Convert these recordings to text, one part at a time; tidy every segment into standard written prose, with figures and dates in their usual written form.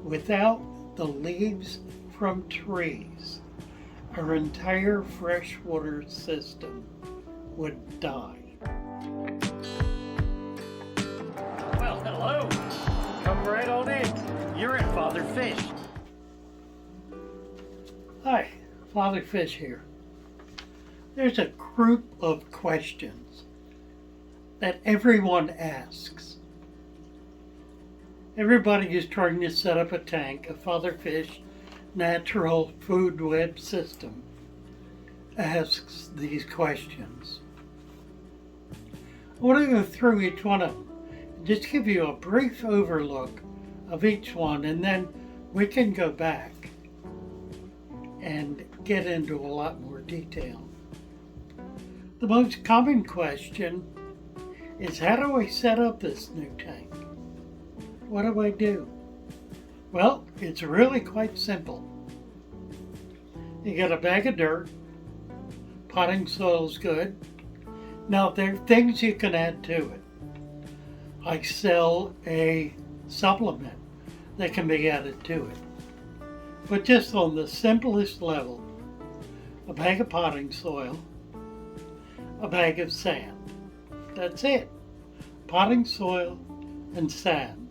Without the leaves from trees, our entire freshwater system would die. Well, hello. Come right on in. You're at Father Fish. Hi, Father Fish here. There's a group of questions that everyone asks. Everybody is trying to set up a tank, a Father Fish natural food web system asks these questions. I want to go through each one of them, just give you a brief overlook of each one, and then we can go back and get into a lot more detail. The most common question is, how do I set up this new tank? What do I do? Well, it's really quite simple. You get a bag of dirt, potting soil's good. Now there are things you can add to it. I sell a supplement that can be added to it. But just on the simplest level, a bag of potting soil, a bag of sand. That's it. Potting soil and sand.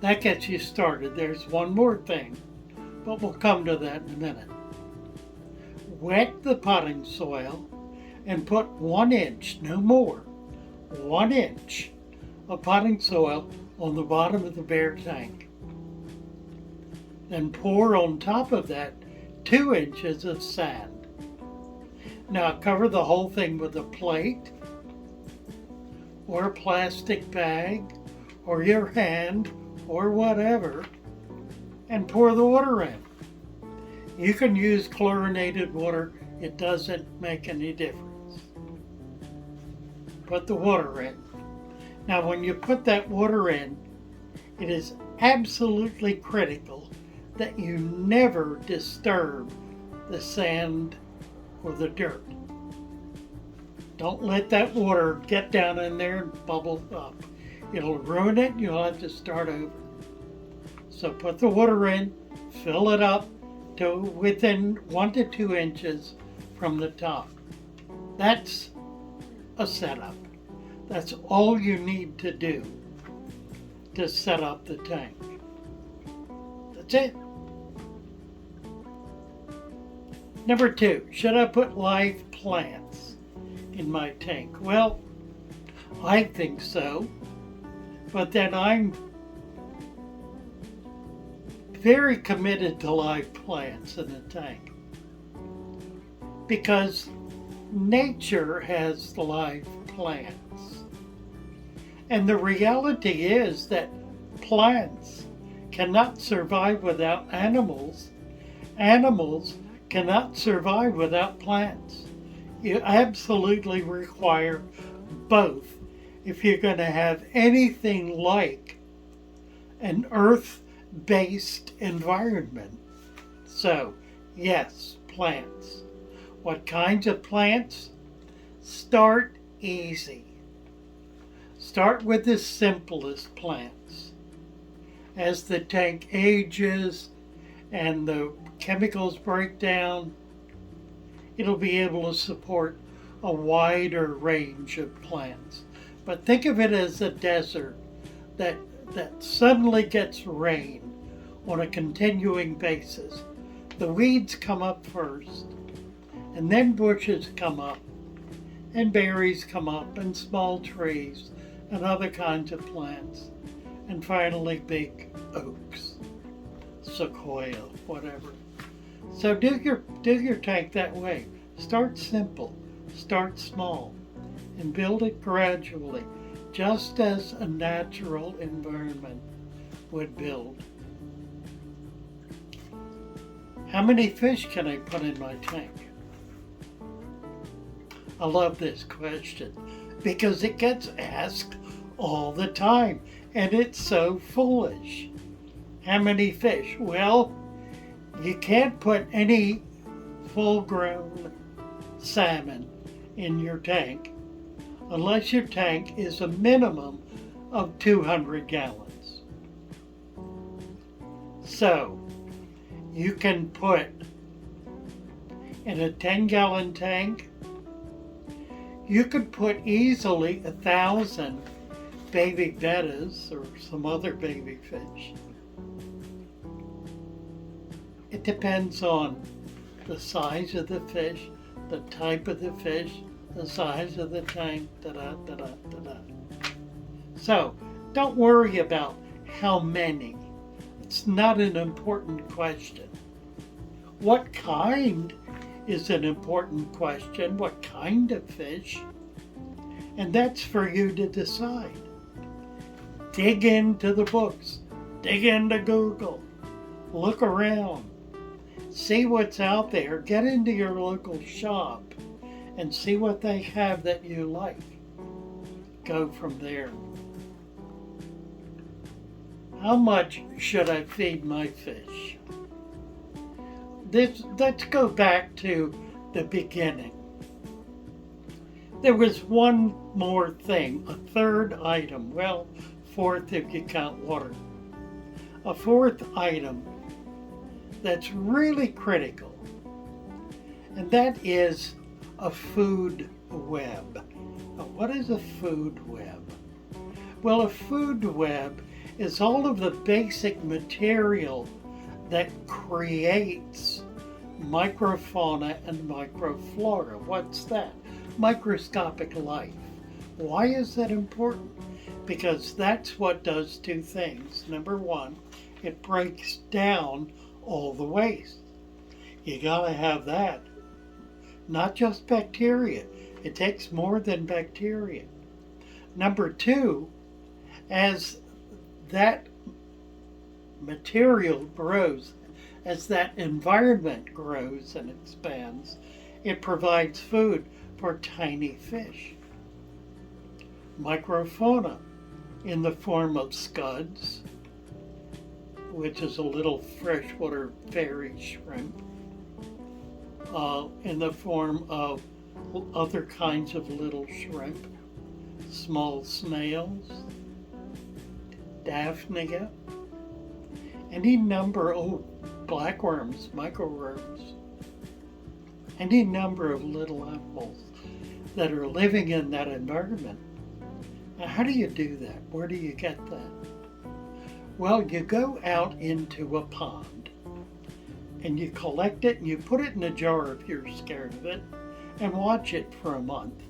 That gets you started. There's one more thing, but we'll come to that in a minute. Wet the potting soil and put 1 inch, no more, 1 inch of potting soil on the bottom of the bare tank. Then pour on top of that 2 inches of sand. Now cover the whole thing with a plate or a plastic bag or your hand or whatever, and pour the water in. You can use chlorinated water, it doesn't make any difference. Put the water in. Now when you put that water in, it is absolutely critical that you never disturb the sand or the dirt. Don't let that water get down in there and bubble up. It'll ruin it, you'll have to start over. So put the water in, fill it up to within 1 to 2 inches from the top. That's a setup. That's all you need to do to set up the tank. That's it. Number 2, should I put live plants in my tank? Well, I think so, but then I'm very committed to live plants in the tank because nature has live plants. And the reality is that plants cannot survive without animals. Animals cannot survive without plants. You absolutely require both if you're going to have anything like an earth-based environment. So, yes, plants. What kinds of plants? Start easy. Start with the simplest plants. As the tank ages and the chemicals break down, it'll be able to support a wider range of plants. But think of it as a desert that suddenly gets rain on a continuing basis. The weeds come up first, and then bushes come up, and berries come up, and small trees, and other kinds of plants, and finally big oaks, sequoia, whatever. So do your tank that way. Start simple, start small, and build it gradually, just as a natural environment would build. How many fish can I put in my tank? I love this question because it gets asked all the time, and it's so foolish. How many fish? Well, you can't put any full-grown salmon in your tank unless your tank is a minimum of 200 gallons. So you can put in a 10-gallon tank, you could put easily 1,000 baby bettas or some other baby fish. It depends on the size of the fish, the type of the fish, the size of the tank, da-da. So, don't worry about how many. It's not an important question. What kind is an important question? What kind of fish? And that's for you to decide. Dig into the books, dig into Google, look around, see what's out there, get into your local shop and see what they have that you like. Go from there. How much should I feed my fish? Let's go back to the beginning. There was one more thing, a third item. Well, fourth if you count water. A fourth item that's really critical, and that is a food web. Now, what is a food web? Well, a food web is all of the basic material that creates microfauna and microflora. What's that? Microscopic life. Why is that important? Because that's what does two things. Number one, it breaks down all the waste. You gotta have that. Not just bacteria. It takes more than bacteria. Number two, as that material grows, as that environment grows and expands, it provides food for tiny fish. Microfauna in the form of scuds, which is a little freshwater fairy shrimp, in the form of other kinds of little shrimp, small snails, Daphnia, any number of blackworms, microworms, any number of little animals that are living in that environment. Now, how do you do that? Where do you get that? Well, you go out into a pond and you collect it and you put it in a jar if you're scared of it and watch it for a month.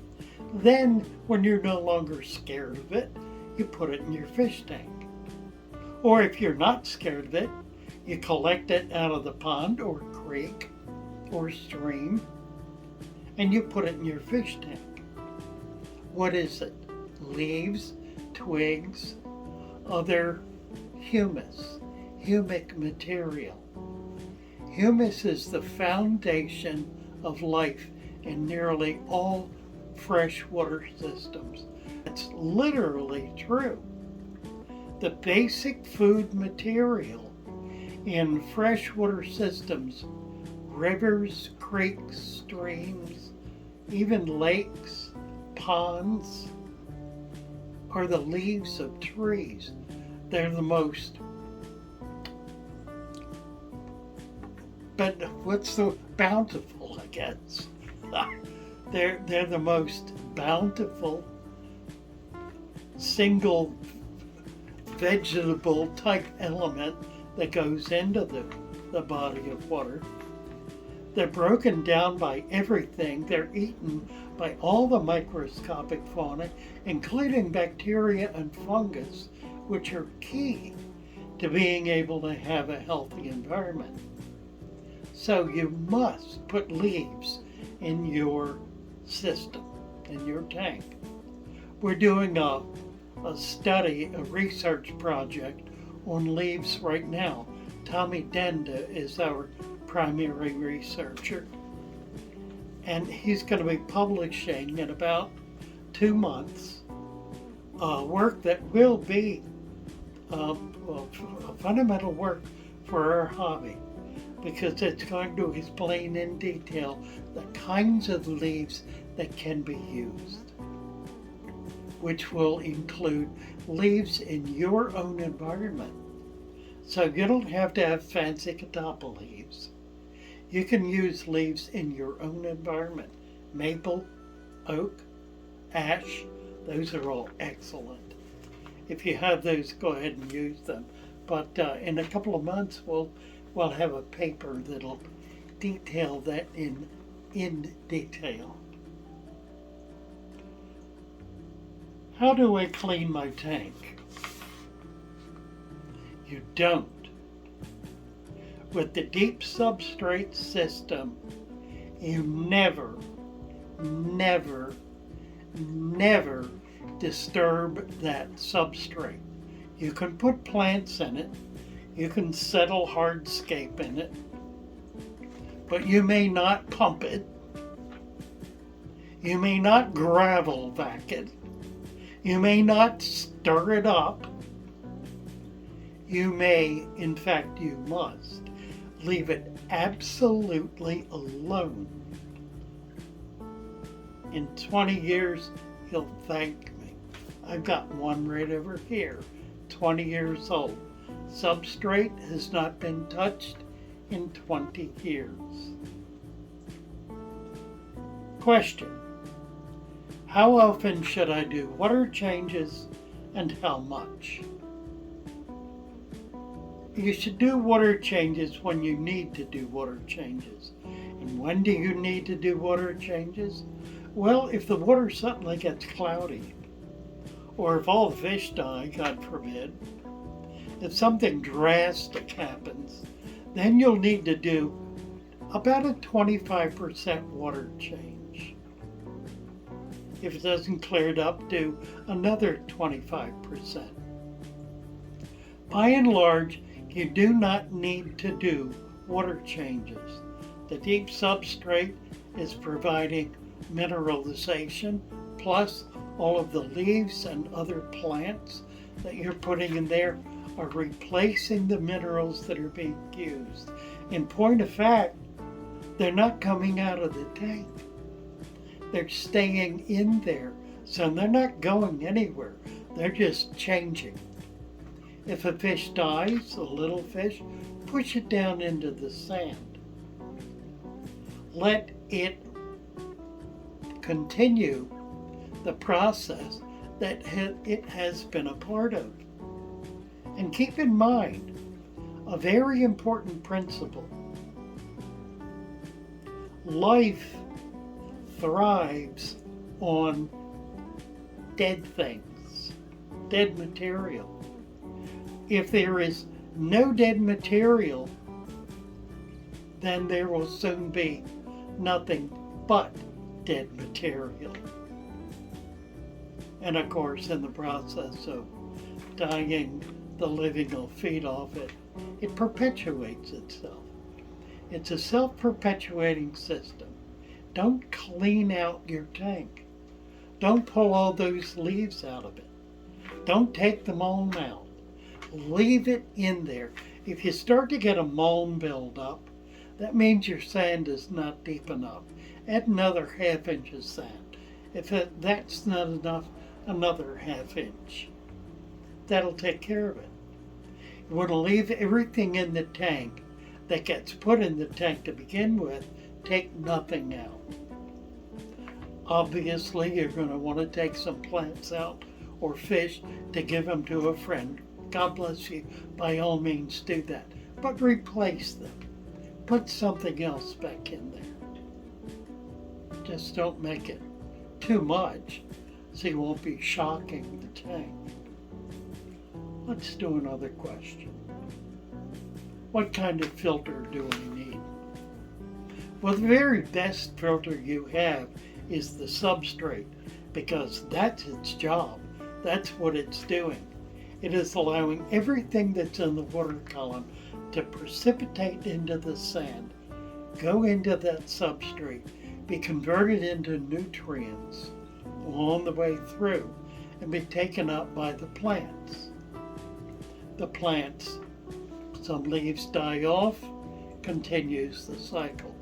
Then, when you're no longer scared of it, you put it in your fish tank. Or if you're not scared of it, you collect it out of the pond or creek or stream and you put it in your fish tank. What is it? Leaves, twigs, other humus, humic material. Humus is the foundation of life in nearly all freshwater systems. It's literally true. The basic food material in freshwater systems, rivers, creeks, streams, even lakes, ponds, are the leaves of trees. They're the most, bountiful, I guess. They're the most bountiful single vegetable type element that goes into the body of water. They're broken down by everything. They're eaten by all the microscopic fauna, including bacteria and fungus, which are key to being able to have a healthy environment. So you must put leaves in your system, in your tank. We're doing a study, a research project on leaves right now. Tommy Denda is our primary researcher, and he's going to be publishing in about 2 months work that will be fundamental work for our hobby, because it's going to explain in detail the kinds of leaves that can be used, which will include leaves in your own environment. So you don't have to have fancy catappa leaves. You can use leaves in your own environment. Maple, oak, ash, those are all excellent. If you have those, go ahead and use them. But in a couple of months, we'll have a paper that'll detail that in detail. How do I clean my tank? You don't. With the deep substrate system, you never disturb that substrate. You can put plants in it, you can settle hardscape in it, but you may not pump it, you may not gravel vac it, you may not stir it up, you may, in fact you must, leave it absolutely alone. In 20 years, you'll thank me. I've got one right over here, 20 years old. Substrate has not been touched in 20 years. Question: how often should I do water changes and how much? You should do water changes when you need to do water changes. And when do you need to do water changes? Well, if the water suddenly gets cloudy, or if all the fish die, God forbid, if something drastic happens, then you'll need to do about a 25% water change. If it doesn't clear it up, do another 25%. By and large, you do not need to do water changes. The deep substrate is providing mineralization, plus all of the leaves and other plants that you're putting in there are replacing the minerals that are being used. In point of fact, they're not coming out of the tank. They're staying in there, so they're not going anywhere. They're just changing. If a fish dies, a little fish, push it down into the sand. Let it continue the process that it has been a part of. And keep in mind a very important principle. Life thrives on dead things, dead material. If there is no dead material, then there will soon be nothing but dead material. And of course, in the process of dying, the living will feed off it. It perpetuates itself. It's a self-perpetuating system. Don't clean out your tank. Don't pull all those leaves out of it. Don't take the mold out. Leave it in there. If you start to get a mold buildup, that means your sand is not deep enough. Add another ½ inch of sand. If that's not enough, another ½ inch. That'll take care of it. You want to leave everything in the tank that gets put in the tank to begin with. Take nothing out. Obviously, you're going to want to take some plants out or fish to give them to a friend. God bless you. By all means, do that. But replace them. Put something else back in there. Just don't make it too much so you won't be shocking the tank. Let's do another question. What kind of filter do we need? Well, the very best filter you have is the substrate, because that's its job. That's what it's doing. It is allowing everything that's in the water column to precipitate into the sand, go into that substrate, be converted into nutrients along the way through, and be taken up by the plants. The plants, some leaves die off, continues the cycle.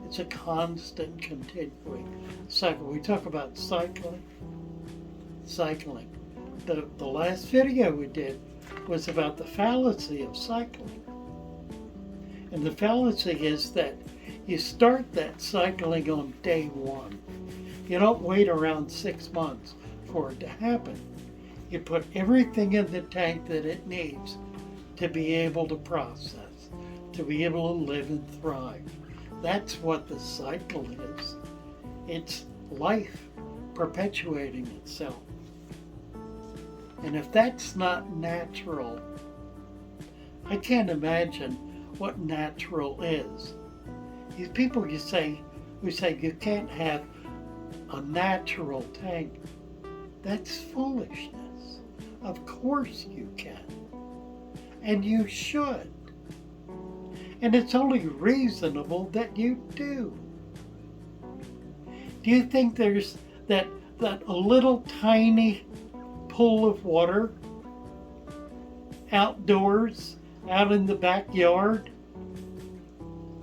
It's a constant continuing cycle. We talk about cycling. The last video we did was about the fallacy of cycling. And the fallacy is that you start that cycling on day one. You don't wait around 6 months for it to happen. You put everything in the tank that it needs to be able to process, to be able to live and thrive. That's what the cycle is. It's life perpetuating itself. And if that's not natural, I can't imagine what natural is. These people who say you can't have a natural tank, that's foolishness. Of course you can. And you should. And it's only reasonable that you do. Do you think there's that a little tiny pool of water outdoors, out in the backyard,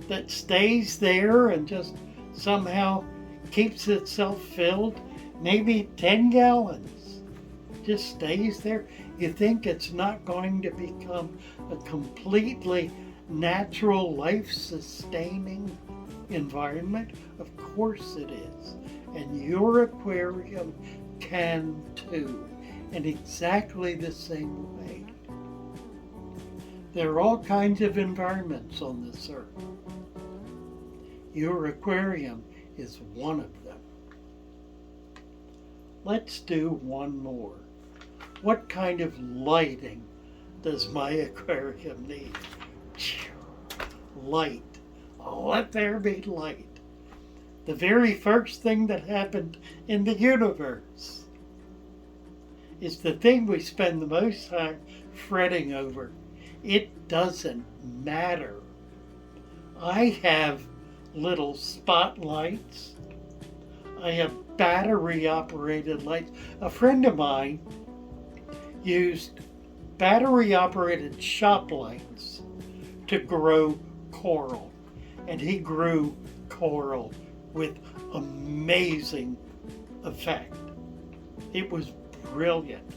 that stays there and just somehow keeps itself filled? Maybe 10 gallons, just stays there. You think it's not going to become a completely natural, life-sustaining environment? Of course it is. And your aquarium can too, in exactly the same way. There are all kinds of environments on this earth. Your aquarium is one of them. Let's do one more. What kind of lighting does my aquarium need? Light. Let there be light. The very first thing that happened in the universe is the thing we spend the most time fretting over. It doesn't matter. I have little spotlights. I have battery operated lights. A friend of mine used battery operated shop lights to grow coral. And he grew coral with amazing effect. It was brilliant.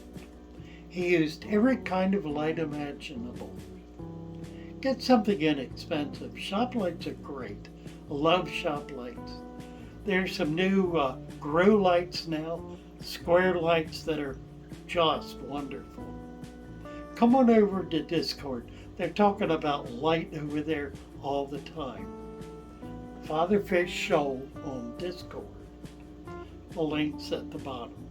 He used every kind of light imaginable. Get something inexpensive. Shop lights are great. I love shop lights. There's some new grow lights now, square lights that are just wonderful. Come on over to Discord. They're talking about light over there all the time. Father Fish Shoal on Discord. The link's at the bottom.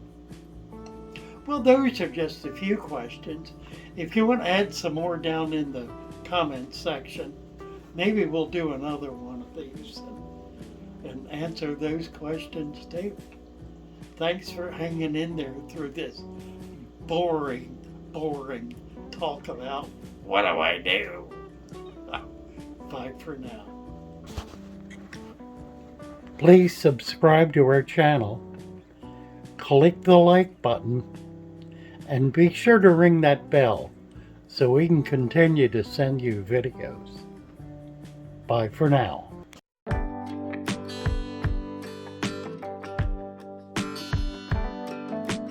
Well, those are just a few questions. If you want to add some more down in the comments section, maybe we'll do another one of these and answer those questions too. Thanks for hanging in there through this boring talk about what do I do? Bye for now. Please subscribe to our channel, click the like button, and be sure to ring that bell so we can continue to send you videos. Bye for now.